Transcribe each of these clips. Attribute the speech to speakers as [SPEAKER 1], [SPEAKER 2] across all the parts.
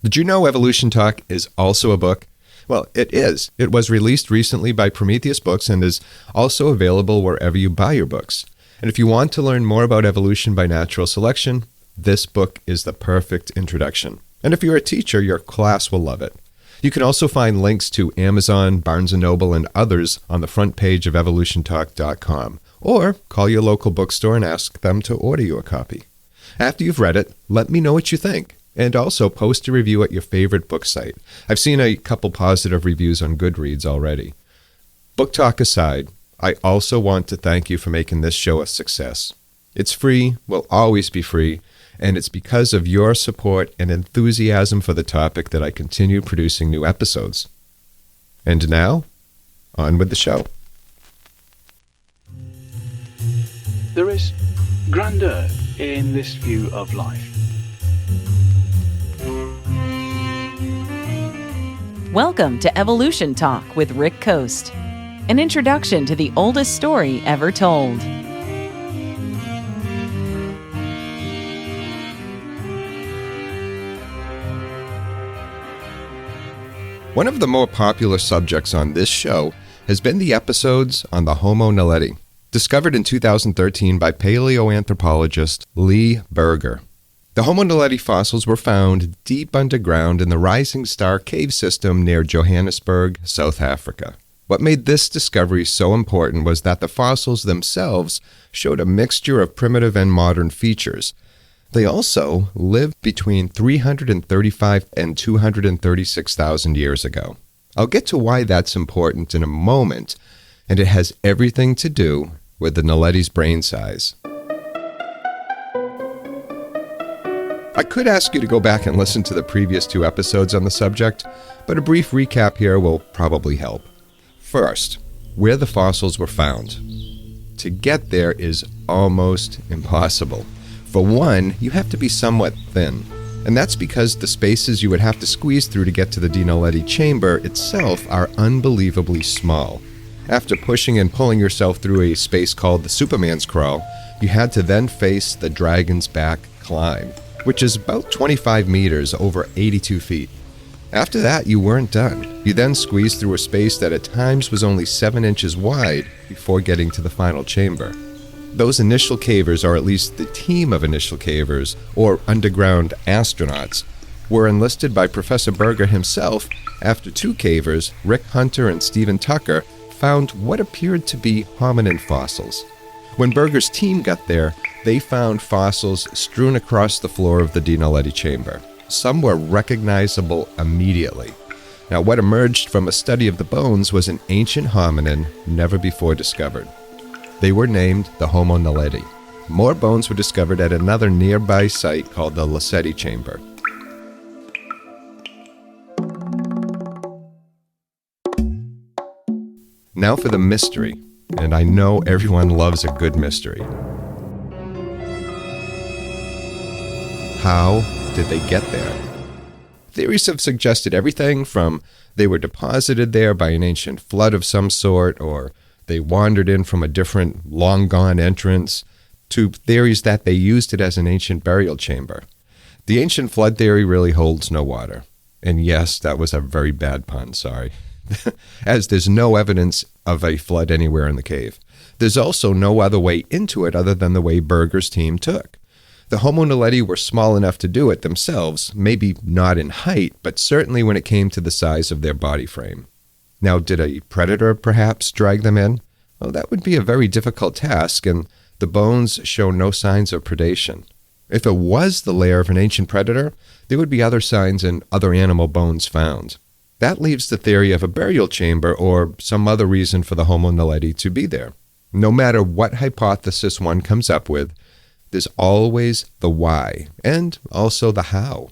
[SPEAKER 1] Did you know Evolution Talk is also a book? Well, it is. It was released recently by Prometheus Books and is also available wherever you buy your books. And if you want to learn more about evolution by natural selection, this book is the perfect introduction. And if you're a teacher, your class will love it. You can also find links to Amazon, Barnes & Noble, and others on the front page of evolutiontalk.com. Or call your local bookstore and ask them to order you a copy. After you've read it, let me know what you think. And also post a review at your favorite book site. I've seen a couple positive reviews on Goodreads already. Book talk aside, I also want to thank you for making this show a success. It's free, will always be free, and it's because of your support and enthusiasm for the topic that I continue producing new episodes. And now, on with the show.
[SPEAKER 2] There is grandeur in this view of life.
[SPEAKER 3] Welcome to Evolution Talk with Rick Coast, an introduction to the oldest story ever told.
[SPEAKER 1] One of the more popular subjects on this show has been the episodes on the Homo Naledi, discovered in 2013 by paleoanthropologist Lee Berger. The Homo Naledi fossils were found deep underground in the Rising Star cave system near Johannesburg, South Africa. What made this discovery so important was that the fossils themselves showed a mixture of primitive and modern features. They also lived between 335 and 236,000 years ago. I'll get to why that's important in a moment, and it has everything to do with the Naledi's brain size. I could ask you to go back and listen to the previous two episodes on the subject, but a brief recap here will probably help. First, where the fossils were found. To get there is almost impossible. For one, you have to be somewhat thin, and that's because the spaces you would have to squeeze through to get to the Naledi chamber itself are unbelievably small. After pushing and pulling yourself through a space called the Superman's Crawl, you had to then face the Dragon's Back climb, which is about 25 meters over 82 feet. After that, you weren't done. You then squeezed through a space that at times was only 7 inches wide before getting to the final chamber. Those initial cavers, or at least the team of initial cavers, or underground astronauts, were enlisted by Professor Berger himself after 2 cavers, Rick Hunter and Stephen Tucker, found what appeared to be hominin fossils. When Berger's team got there, they found fossils strewn across the floor of the Naledi chamber. Some were recognizable immediately. Now, what emerged from a study of the bones was an ancient hominin never before discovered. They were named the Homo Naledi. More bones were discovered at another nearby site called the Lesedi chamber. Now for the mystery, and I know everyone loves a good mystery. How did they get there? Theories have suggested everything from they were deposited there by an ancient flood of some sort, or they wandered in from a different, long-gone entrance, to theories that they used it as an ancient burial chamber. The ancient flood theory really holds no water. And yes, that was a very bad pun, sorry. As there's no evidence of a flood anywhere in the cave. There's also no other way into it other than the way Berger's team took. The Homo Naledi were small enough to do it themselves, maybe not in height, but certainly when it came to the size of their body frame. Now, did a predator perhaps drag them in? Well, that would be a very difficult task, and the bones show no signs of predation. If it was the lair of an ancient predator, there would be other signs and other animal bones found. That leaves the theory of a burial chamber or some other reason for the Homo Naledi to be there. No matter what hypothesis one comes up with, there's always the why and also the how.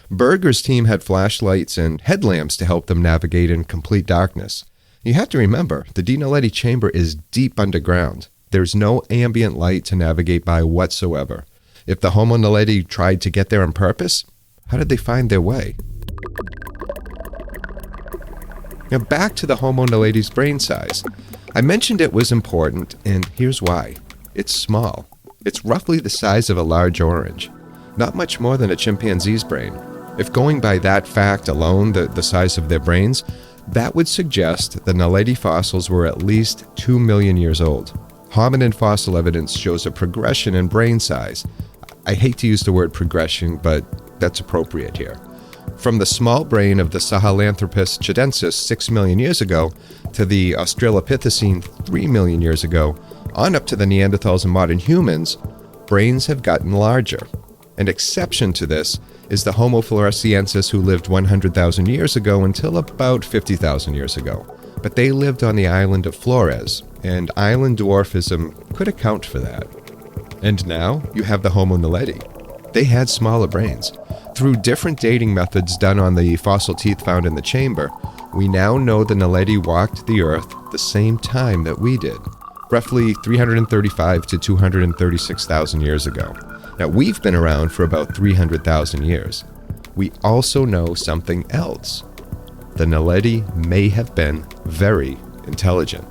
[SPEAKER 1] Berger's team had flashlights and headlamps to help them navigate in complete darkness. You have to remember, the Naledi chamber is deep underground. There's no ambient light to navigate by whatsoever. If the Homo Naledi tried to get there on purpose, how did they find their way? Now back to the Homo Naledi's brain size. I mentioned it was important, and here's why. It's small. It's roughly the size of a large orange. Not much more than a chimpanzee's brain. If going by that fact alone, the size of their brains, that would suggest the Naledi fossils were at least 2 million years old. Hominin fossil evidence shows a progression in brain size. I hate to use the word progression, but that's appropriate here. From the small brain of the Sahelanthropus chidensis 6 million years ago to the Australopithecine 3 million years ago, on up to the Neanderthals and modern humans, brains have gotten larger. An exception to this is the Homo floresiensis, who lived 100,000 years ago until about 50,000 years ago. But they lived on the island of Flores, and island dwarfism could account for that. And now you have the Homo Naledi. They had smaller brains. Through different dating methods done on the fossil teeth found in the chamber, we now know the Naledi walked the Earth the same time that we did, roughly 335 to 236,000 years ago. Now, we've been around for about 300,000 years. We also know something else. The Naledi may have been very intelligent.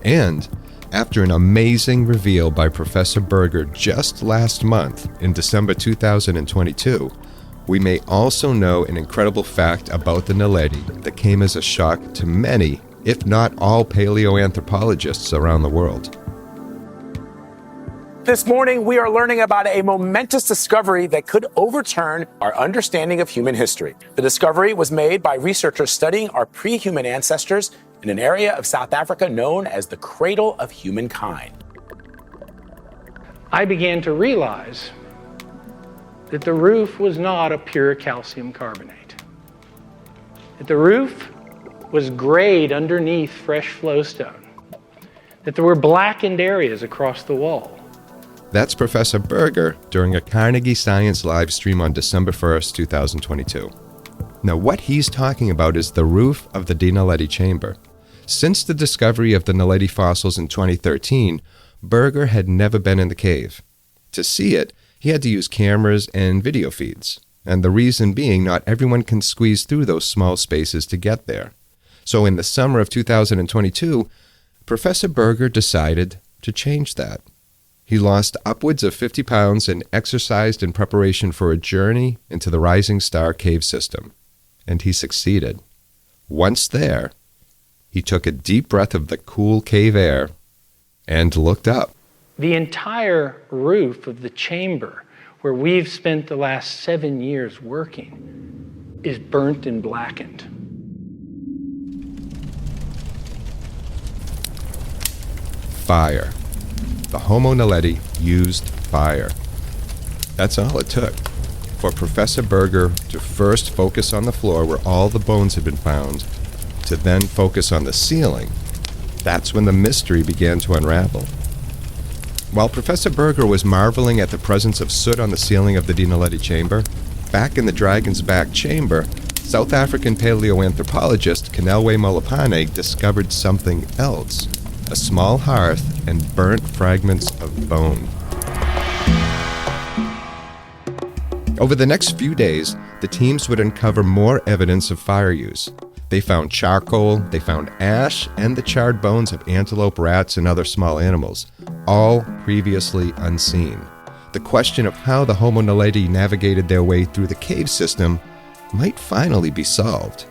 [SPEAKER 1] And after an amazing reveal by Professor Berger just last month, in December 2022, we may also know an incredible fact about the Naledi that came as a shock to many, if not all, paleoanthropologists around the world.
[SPEAKER 4] This morning, we are learning about a momentous discovery that could overturn our understanding of human history. The discovery was made by researchers studying our pre-human ancestors in an area of South Africa known as the cradle of humankind.
[SPEAKER 5] I began to realize that the roof was not a pure calcium carbonate. That the roof was grayed underneath fresh flowstone. That there were blackened areas across the wall.
[SPEAKER 1] That's Professor Berger during a Carnegie Science live stream on December 1st, 2022. Now, what he's talking about is the roof of the Naledi chamber. Since the discovery of the Naledi fossils in 2013, Berger had never been in the cave. To see it, he had to use cameras and video feeds, and the reason being not everyone can squeeze through those small spaces to get there. So in the summer of 2022, Professor Berger decided to change that. He lost upwards of 50 pounds and exercised in preparation for a journey into the Rising Star cave system. And he succeeded. Once there, he took a deep breath of the cool cave air and looked up.
[SPEAKER 5] The entire roof of the chamber where we've spent the last 7 years working is burnt and blackened.
[SPEAKER 1] Fire. The Homo Naledi used fire. That's all it took for Professor Berger to first focus on the floor where all the bones had been found, to then focus on the ceiling. That's when the mystery began to unravel. While Professor Berger was marveling at the presence of soot on the ceiling of the Naledi chamber, back in the Dragon's Back chamber, South African paleoanthropologist Kanelwe Molopane discovered something else. A small hearth and burnt fragments of bone. Over the next few days, the teams would uncover more evidence of fire use. They found charcoal, they found ash, and the charred bones of antelope, rats, and other small animals, all previously unseen. The question of how the Homo Naledi navigated their way through the cave system might finally be solved.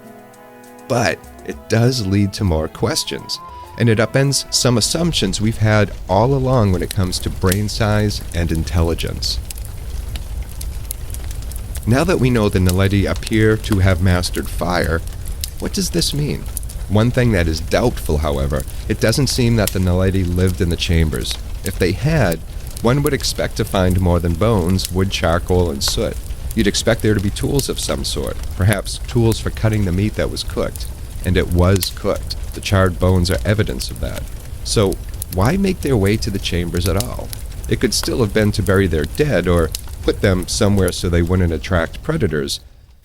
[SPEAKER 1] But it does lead to more questions, and it upends some assumptions we've had all along when it comes to brain size and intelligence. Now that we know the Naledi appear to have mastered fire, what does this mean? One thing that is doubtful, however, it doesn't seem that the Naledi lived in the chambers. If they had, one would expect to find more than bones, wood, charcoal, and soot. You'd expect there to be tools of some sort, perhaps tools for cutting the meat that was cooked. And it was cooked. The charred bones are evidence of that. So why make their way to the chambers at all? It could still have been to bury their dead or put them somewhere so they wouldn't attract predators.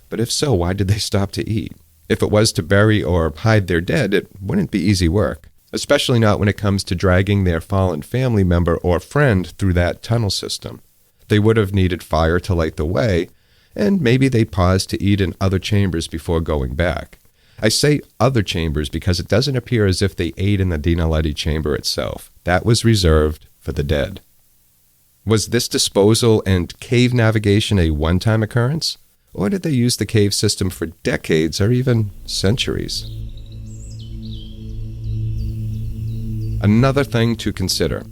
[SPEAKER 1] But if so, why did they stop to eat? If it was to bury or hide their dead, it wouldn't be easy work, especially not when it comes to dragging their fallen family member or friend through that tunnel system. They would have needed fire to light the way, and maybe they paused to eat in other chambers before going back. I say other chambers because it doesn't appear as if they ate in the Naledi chamber itself. That was reserved for the dead. Was this disposal and cave navigation a one-time occurrence? Or did they use the cave system for decades or even centuries? Another thing to consider.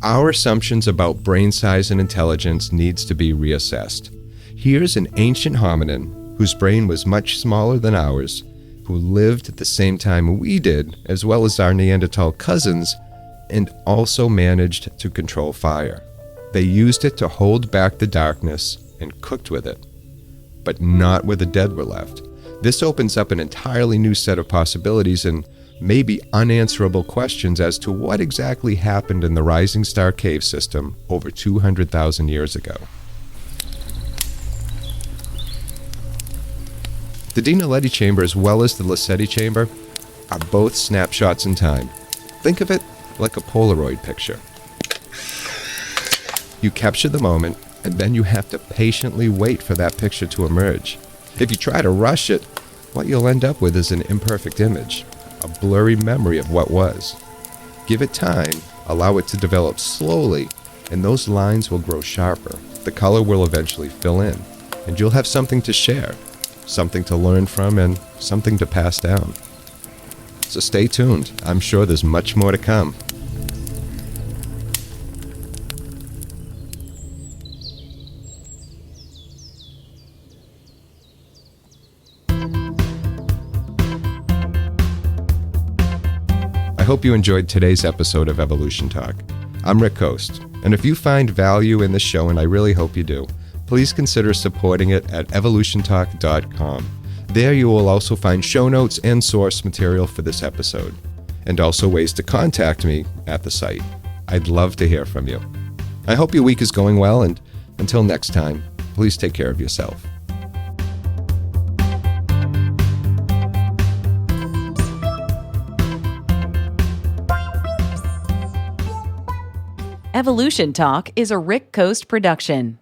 [SPEAKER 1] Our assumptions about brain size and intelligence needs to be reassessed. Here's an ancient hominin whose brain was much smaller than ours, who lived at the same time we did, as well as our Neanderthal cousins, and also managed to control fire. They used it to hold back the darkness and cooked with it, but not where the dead were left. This opens up an entirely new set of possibilities and maybe unanswerable questions as to what exactly happened in the Rising Star Cave system over 200,000 years ago. The Homo Naledi chamber as well as the Lassetti chamber are both snapshots in time. Think of it like a Polaroid picture. You capture the moment, and then you have to patiently wait for that picture to emerge. If you try to rush it, what you'll end up with is an imperfect image, a blurry memory of what was. Give it time, allow it to develop slowly, and those lines will grow sharper. The color will eventually fill in, and you'll have something to share, something to learn from, and something to pass down. So stay tuned. I'm sure there's much more to come. I hope you enjoyed today's episode of Evolution Talk. I'm Rick Coast, and if you find value in this show, and I really hope you do, please consider supporting it at evolutiontalk.com. There you will also find show notes and source material for this episode, and also ways to contact me at the site. I'd love to hear from you. I hope your week is going well, and until next time, please take care of yourself.
[SPEAKER 3] Evolution Talk is a Rick Coast production.